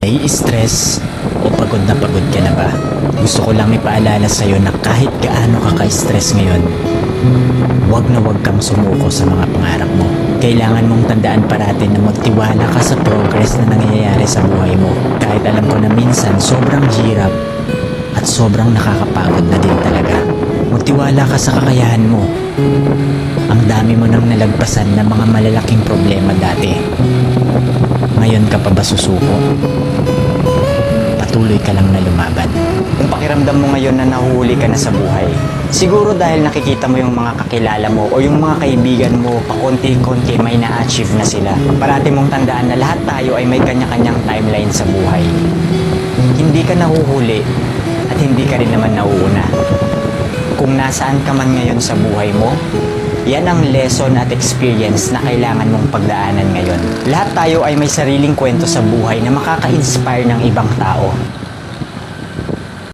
Nai-stress o pagod ka na ba? Gusto ko lang ipaalala sa'yo na kahit gaano ka ka-stress ngayon, wag na wag kang sumuko sa mga pangarap mo. Kailangan mong tandaan parati na magtiwala ka sa progress na nangyayari sa buhay mo. Kahit alam ko na minsan sobrang hirap at sobrang nakakapagod na din talaga. Magtiwala ka sa kakayahan mo. Ang dami mo nang nalagpasan na mga malalaking problema dati. Ngayon ka pa ba susuko? Patuloy ka lang na lumaban. Kung pakiramdam mo ngayon na nahuhuli ka na sa buhay, siguro dahil nakikita mo yung mga kakilala mo o yung mga kaibigan mo, pakonti-konti may na-achieve na sila. Parati mong tandaan na lahat tayo ay may kanya-kanyang timeline sa buhay. Hindi ka nahuhuli at hindi ka rin naman nauuna. Kung nasaan ka man ngayon sa buhay mo, yan ang lesson at experience na kailangan mong pagdaanan ngayon. Lahat tayo ay may sariling kwento sa buhay na makaka-inspire ng ibang tao.